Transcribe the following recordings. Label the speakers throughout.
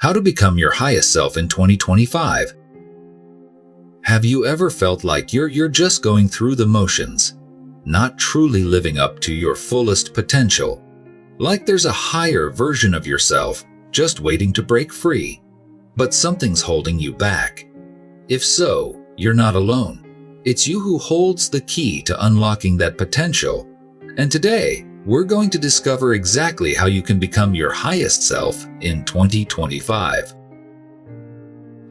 Speaker 1: How to become your highest self in 2025. Have you ever felt like you're just going through the motions, not truly living up to your fullest potential? Like there's a higher version of yourself just waiting to break free, but something's holding you back. If so, you're not alone. It's you who holds the key to unlocking that potential. And today, we're going to discover exactly how you can become your highest self in 2025.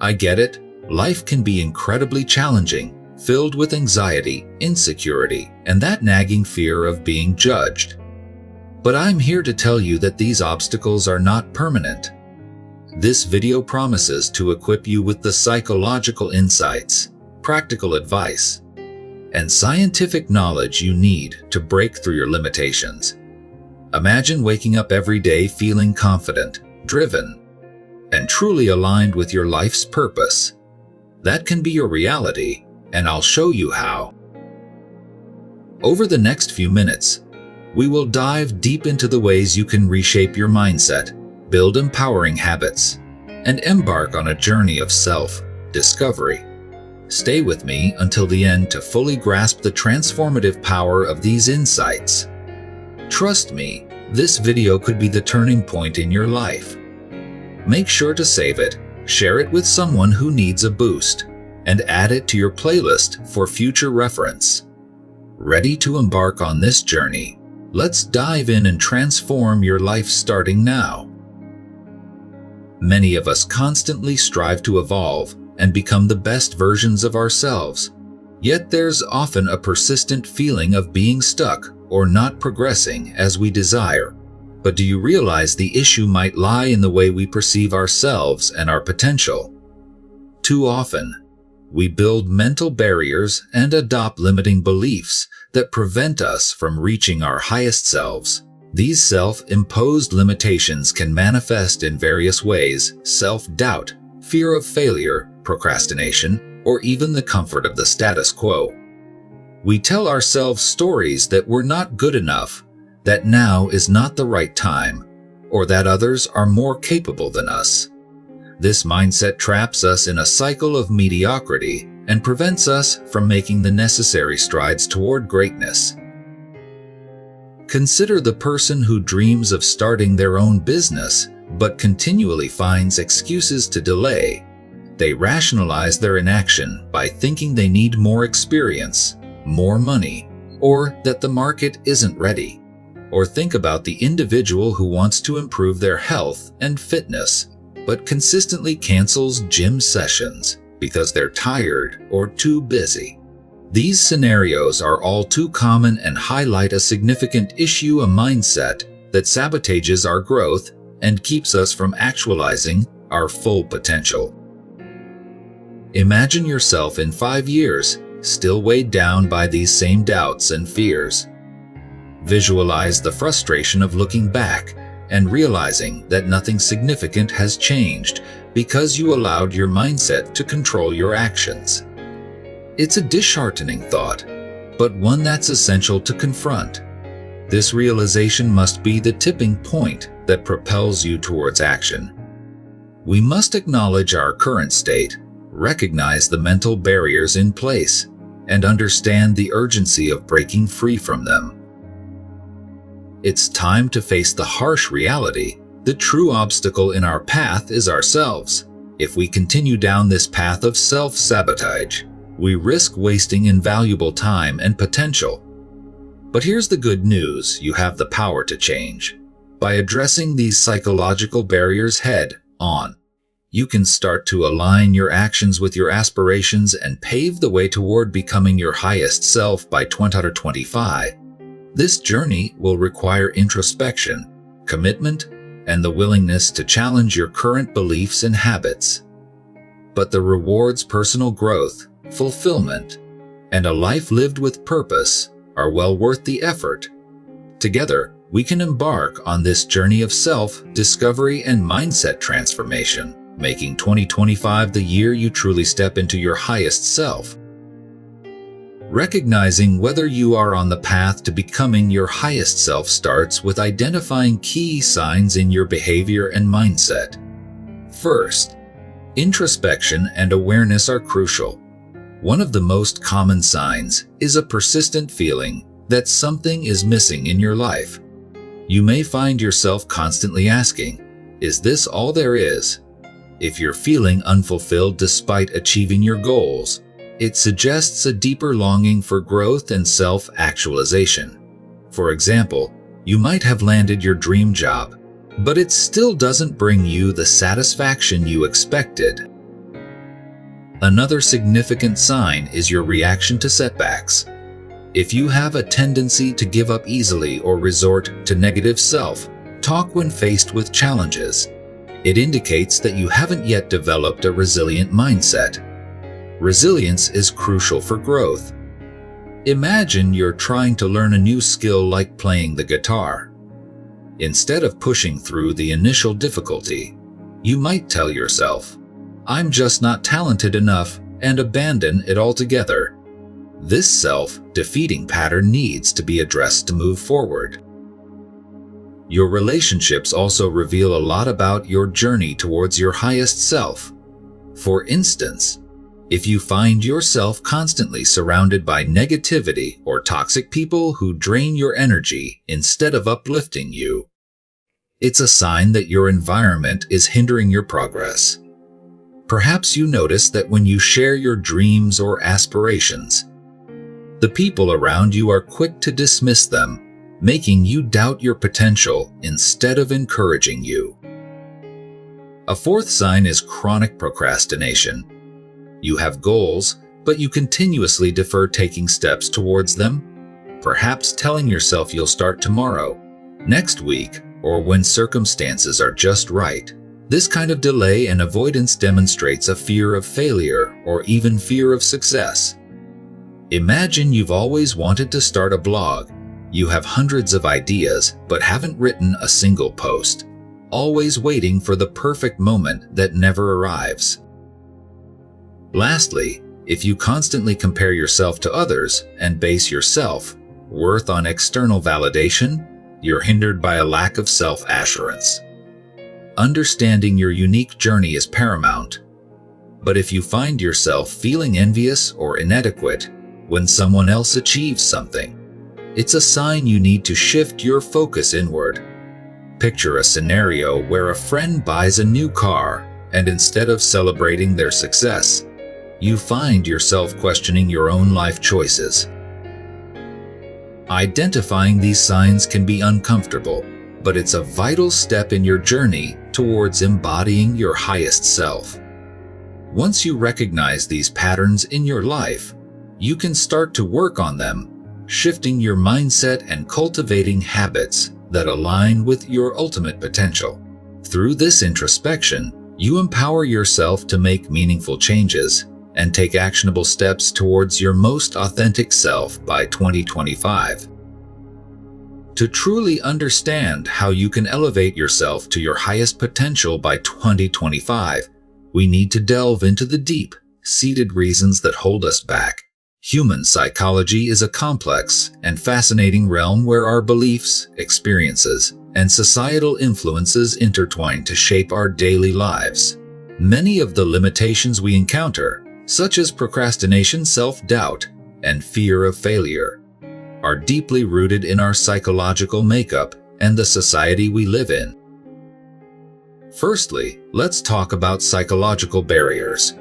Speaker 1: I get it. Life can be incredibly challenging, filled with anxiety, insecurity, and that nagging fear of being judged. But I'm here to tell you that these obstacles are not permanent. This video promises to equip you with the psychological insights, practical advice, and scientific knowledge you need to break through your limitations. Imagine waking up every day feeling confident, driven, and truly aligned with your life's purpose. That can be your reality, and I'll show you how. Over the next few minutes, we will dive deep into the ways you can reshape your mindset, build empowering habits, and embark on a journey of self-discovery. Stay with me until the end to fully grasp the transformative power of these insights. Trust me, this video could be the turning point in your life. Make sure to save it, share it with someone who needs a boost, and add it to your playlist for future reference. Ready to embark on this journey? Let's dive in and transform your life starting now. Many of us constantly strive to evolve and become the best versions of ourselves. Yet there's often a persistent feeling of being stuck or not progressing as we desire. But do you realize the issue might lie in the way we perceive ourselves and our potential? Too often, we build mental barriers and adopt limiting beliefs that prevent us from reaching our highest selves. These self-imposed limitations can manifest in various ways: self-doubt, fear of failure, procrastination, or even the comfort of the status quo. We tell ourselves stories that we're not good enough, that now is not the right time, or that others are more capable than us. This mindset traps us in a cycle of mediocrity and prevents us from making the necessary strides toward greatness. Consider the person who dreams of starting their own business but continually finds excuses to delay. They rationalize their inaction by thinking they need more experience, more money, or that the market isn't ready. Or think about the individual who wants to improve their health and fitness, but consistently cancels gym sessions because they're tired or too busy. These scenarios are all too common and highlight a significant issue, a mindset that sabotages our growth and keeps us from actualizing our full potential. Imagine yourself in 5 years, still weighed down by these same doubts and fears. Visualize the frustration of looking back and realizing that nothing significant has changed because you allowed your mindset to control your actions. It's a disheartening thought, but one that's essential to confront. This realization must be the tipping point that propels you towards action. We must acknowledge our current state, recognize the mental barriers in place, and understand the urgency of breaking free from them. It's time to face the harsh reality. The true obstacle in our path is ourselves. If we continue down this path of self-sabotage, we risk wasting invaluable time and potential. But here's the good news: you have the power to change. By addressing these psychological barriers head-on, you can start to align your actions with your aspirations and pave the way toward becoming your highest self by 2025. This journey will require introspection, commitment, and the willingness to challenge your current beliefs and habits. But the rewards, personal growth, fulfillment, and a life lived with purpose are well worth the effort. Together, we can embark on this journey of self-discovery and mindset transformation, making 2025 the year you truly step into your highest self. Recognizing whether you are on the path to becoming your highest self starts with identifying key signs in your behavior and mindset. First, introspection and awareness are crucial. One of the most common signs is a persistent feeling that something is missing in your life. You may find yourself constantly asking, "Is this all there is?" If you're feeling unfulfilled despite achieving your goals, it suggests a deeper longing for growth and self-actualization. For example, you might have landed your dream job, but it still doesn't bring you the satisfaction you expected. Another significant sign is your reaction to setbacks. If you have a tendency to give up easily or resort to negative self-talk when faced with challenges, it indicates that you haven't yet developed a resilient mindset. Resilience is crucial for growth. Imagine you're trying to learn a new skill like playing the guitar. Instead of pushing through the initial difficulty, you might tell yourself, "I'm just not talented enough," and abandon it altogether. This self-defeating pattern needs to be addressed to move forward. Your relationships also reveal a lot about your journey towards your highest self. For instance, if you find yourself constantly surrounded by negativity or toxic people who drain your energy instead of uplifting you, it's a sign that your environment is hindering your progress. Perhaps you notice that when you share your dreams or aspirations, the people around you are quick to dismiss them, making you doubt your potential instead of encouraging you. A fourth sign is chronic procrastination. You have goals, but you continuously defer taking steps towards them, perhaps telling yourself you'll start tomorrow, next week, or when circumstances are just right. This kind of delay and avoidance demonstrates a fear of failure or even fear of success. Imagine you've always wanted to start a blog. You have hundreds of ideas, but haven't written a single post, always waiting for the perfect moment that never arrives. Lastly, if you constantly compare yourself to others and base your self-worth on external validation, you're hindered by a lack of self-assurance. Understanding your unique journey is paramount. But if you find yourself feeling envious or inadequate when someone else achieves something, it's a sign you need to shift your focus inward. Picture a scenario where a friend buys a new car, and instead of celebrating their success, you find yourself questioning your own life choices. Identifying these signs can be uncomfortable, but it's a vital step in your journey towards embodying your highest self. Once you recognize these patterns in your life, you can start to work on them, shifting your mindset and cultivating habits that align with your ultimate potential. Through this introspection, you empower yourself to make meaningful changes and take actionable steps towards your most authentic self by 2025. To truly understand how you can elevate yourself to your highest potential by 2025, we need to delve into the deep-seated reasons that hold us back. Human psychology is a complex and fascinating realm where our beliefs, experiences, and societal influences intertwine to shape our daily lives. Many of the limitations we encounter, such as procrastination, self-doubt, and fear of failure, are deeply rooted in our psychological makeup and the society we live in. Firstly, let's talk about psychological barriers.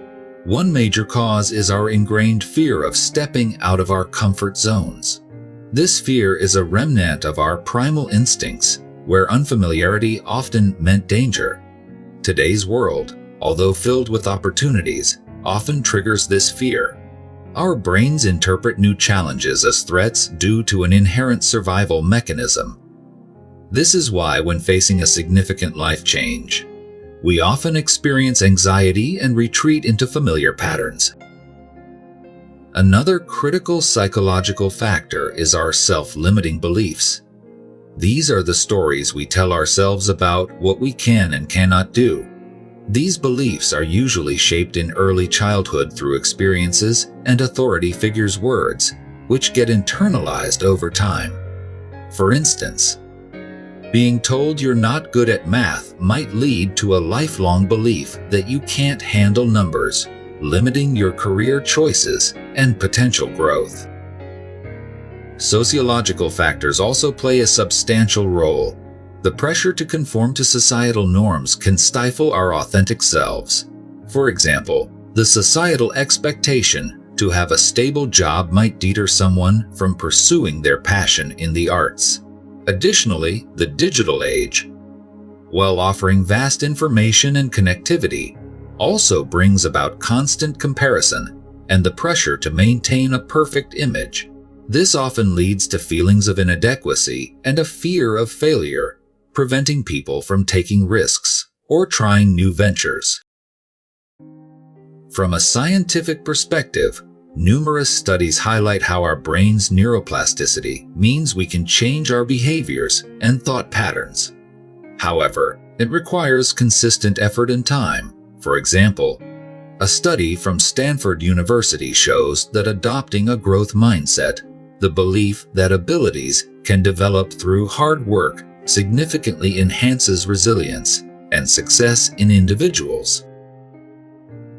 Speaker 1: One major cause is our ingrained fear of stepping out of our comfort zones. This fear is a remnant of our primal instincts, where unfamiliarity often meant danger. Today's world, although filled with opportunities, often triggers this fear. Our brains interpret new challenges as threats due to an inherent survival mechanism. This is why, when facing a significant life change, we often experience anxiety and retreat into familiar patterns. Another critical psychological factor is our self-limiting beliefs. These are the stories we tell ourselves about what we can and cannot do. These beliefs are usually shaped in early childhood through experiences and authority figures' words, which get internalized over time. For instance, Being told you're not good at math might lead to a lifelong belief that you can't handle numbers, limiting your career choices and potential growth. Sociological factors also play a substantial role. The pressure to conform to societal norms can stifle our authentic selves. For example, the societal expectation to have a stable job might deter someone from pursuing their passion in the arts. Additionally, the digital age, while offering vast information and connectivity, also brings about constant comparison and the pressure to maintain a perfect image. This often leads to feelings of inadequacy and a fear of failure, preventing people from taking risks or trying new ventures. From a scientific perspective, numerous studies highlight how our brain's neuroplasticity means we can change our behaviors and thought patterns. However, it requires consistent effort and time. For example, a study from Stanford University shows that adopting a growth mindset, the belief that abilities can develop through hard work, significantly enhances resilience and success in individuals.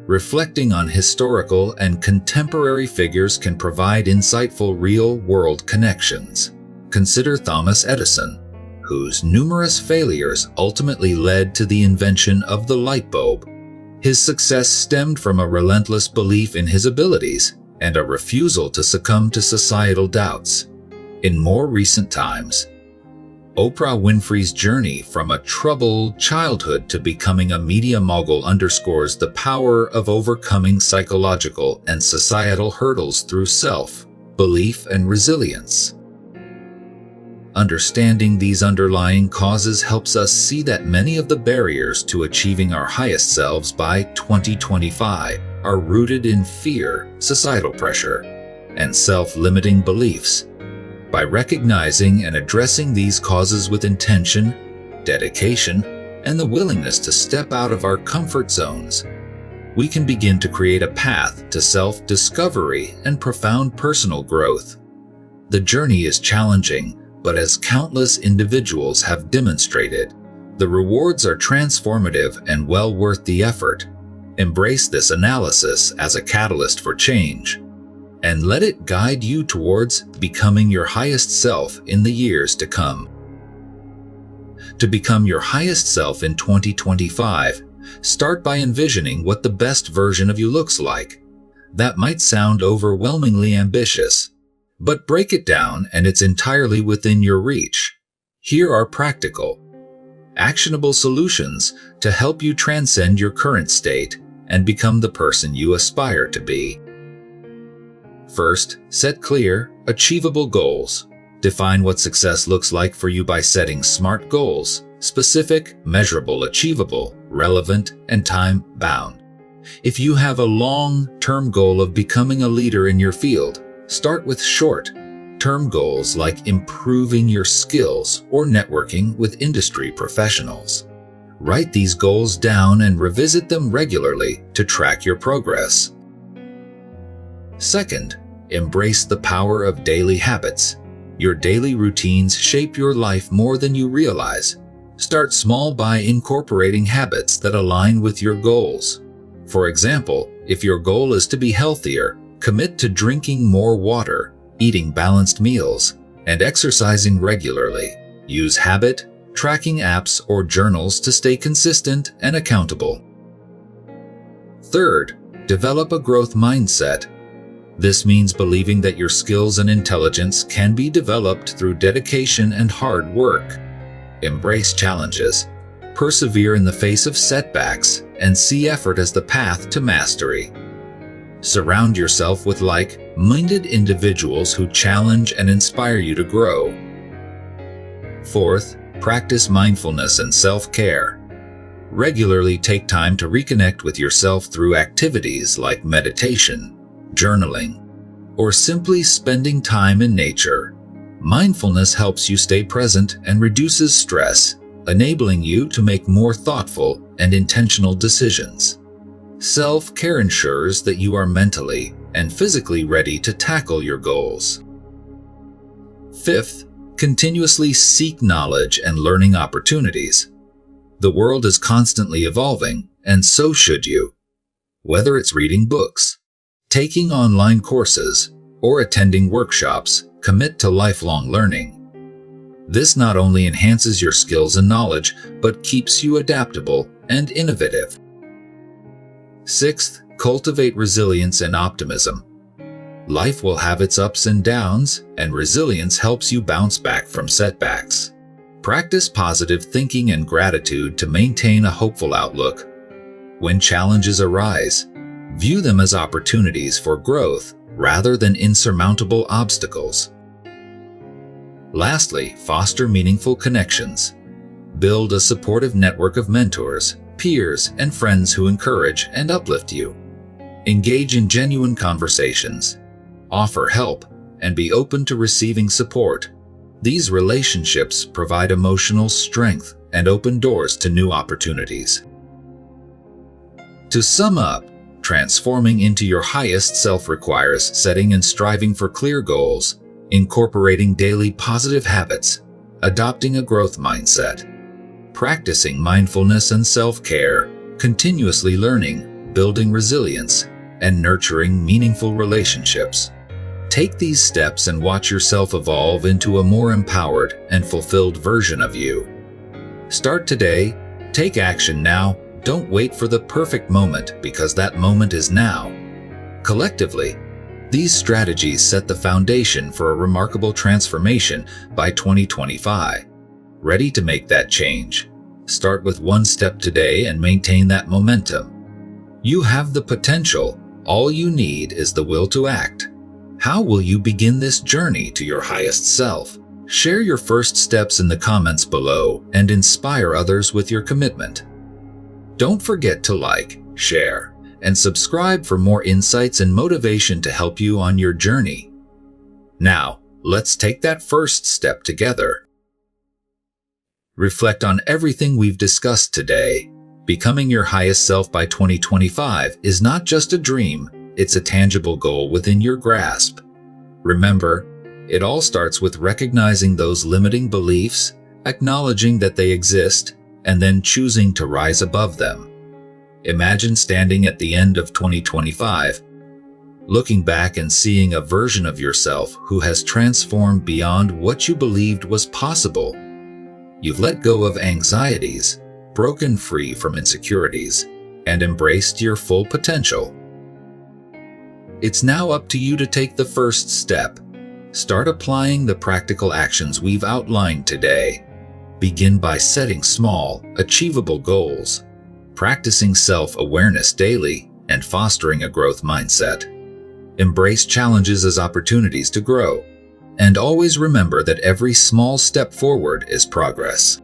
Speaker 1: Reflecting on historical and contemporary figures can provide insightful real-world connections. Consider Thomas Edison, whose numerous failures ultimately led to the invention of the light bulb. His success stemmed from a relentless belief in his abilities and a refusal to succumb to societal doubts. In more recent times, Oprah Winfrey's journey from a troubled childhood to becoming a media mogul underscores the power of overcoming psychological and societal hurdles through self-belief and resilience. Understanding these underlying causes helps us see that many of the barriers to achieving our highest selves by 2025 are rooted in fear, societal pressure, and self-limiting beliefs. By recognizing and addressing these causes with intention, dedication, and the willingness to step out of our comfort zones, we can begin to create a path to self-discovery and profound personal growth. The journey is challenging, but as countless individuals have demonstrated, the rewards are transformative and well worth the effort. Embrace this analysis as a catalyst for change, and let it guide you towards becoming your highest self in the years to come. To become your highest self in 2025, start by envisioning what the best version of you looks like. That might sound overwhelmingly ambitious, but break it down and it's entirely within your reach. Here are practical, actionable solutions to help you transcend your current state and become the person you aspire to be. First, set clear, achievable goals. Define what success looks like for you by setting SMART goals: specific, measurable, achievable, relevant, and time-bound. If you have a long-term goal of becoming a leader in your field, start with short-term goals like improving your skills or networking with industry professionals. Write these goals down and revisit them regularly to track your progress. Second, embrace the power of daily habits. Your daily routines shape your life more than you realize. Start small by incorporating habits that align with your goals. For example, if your goal is to be healthier, commit to drinking more water, eating balanced meals, and exercising regularly. Use habit tracking apps or journals to stay consistent and accountable. Third, develop a growth mindset. This means believing that your skills and intelligence can be developed through dedication and hard work. Embrace challenges, persevere in the face of setbacks, and see effort as the path to mastery. Surround yourself with like-minded individuals who challenge and inspire you to grow. Fourth, practice mindfulness and self-care. Regularly take time to reconnect with yourself through activities like meditation, journaling, or simply spending time in nature. Mindfulness helps you stay present and reduces stress, enabling you to make more thoughtful and intentional decisions. Self-care ensures that you are mentally and physically ready to tackle your goals. Fifth, Continuously seek knowledge and learning opportunities. The world is constantly evolving, and so should you. Whether it's reading books, taking online courses, or attending workshops, commit to lifelong learning. This not only enhances your skills and knowledge, but keeps you adaptable and innovative. Sixth, cultivate resilience and optimism. Life will have its ups and downs, and resilience helps you bounce back from setbacks. Practice positive thinking and gratitude to maintain a hopeful outlook. When challenges arise, view them as opportunities for growth rather than insurmountable obstacles. Lastly, foster meaningful connections. Build a supportive network of mentors, peers, and friends who encourage and uplift you. Engage in genuine conversations. Offer help and be open to receiving support. These relationships provide emotional strength and open doors to new opportunities. To sum up, transforming into your highest self requires setting and striving for clear goals, incorporating daily positive habits, adopting a growth mindset, practicing mindfulness and self-care, continuously learning, building resilience, and nurturing meaningful relationships. Take these steps and watch yourself evolve into a more empowered and fulfilled version of you. Start today, take action now, don't wait for the perfect moment because that moment is now. Collectively, these strategies set the foundation for a remarkable transformation by 2025. Ready to make that change? Start with one step today and maintain that momentum. You have the potential. All you need is the will to act. How will you begin this journey to your highest self? Share your first steps in the comments below and inspire others with your commitment. Don't forget to like, share, and subscribe for more insights and motivation to help you on your journey. Now, let's take that first step together. Reflect on everything we've discussed today. Becoming your highest self by 2025 is not just a dream, it's a tangible goal within your grasp. Remember, it all starts with recognizing those limiting beliefs, acknowledging that they exist, and then choosing to rise above them. Imagine standing at the end of 2025, looking back and seeing a version of yourself who has transformed beyond what you believed was possible. You've let go of anxieties, broken free from insecurities, and embraced your full potential. It's now up to you to take the first step. Start applying the practical actions we've outlined today. Begin by setting small, achievable goals, practicing self-awareness daily, and fostering a growth mindset. Embrace challenges as opportunities to grow, and always remember that every small step forward is progress.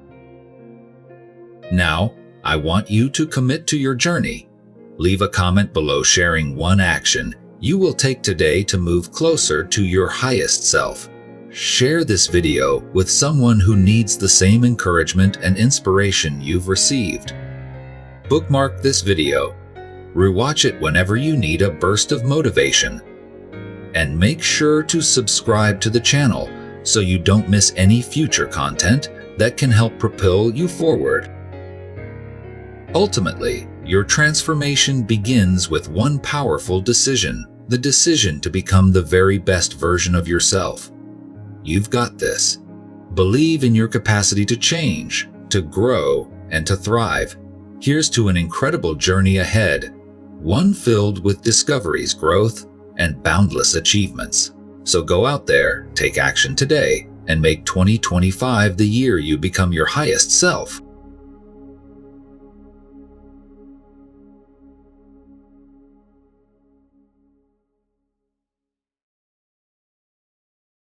Speaker 1: Now, I want you to commit to your journey. Leave a comment below sharing one action you will take today to move closer to your highest self. Share this video with someone who needs the same encouragement and inspiration you've received. Bookmark this video, rewatch it whenever you need a burst of motivation, and make sure to subscribe to the channel so you don't miss any future content that can help propel you forward. Ultimately, your transformation begins with one powerful decision, the decision to become the very best version of yourself. You've got this. Believe in your capacity to change, to grow, and to thrive. Here's to an incredible journey ahead, one filled with discoveries, growth, and boundless achievements. So go out there, take action today, and make 2025 the year you become your highest self.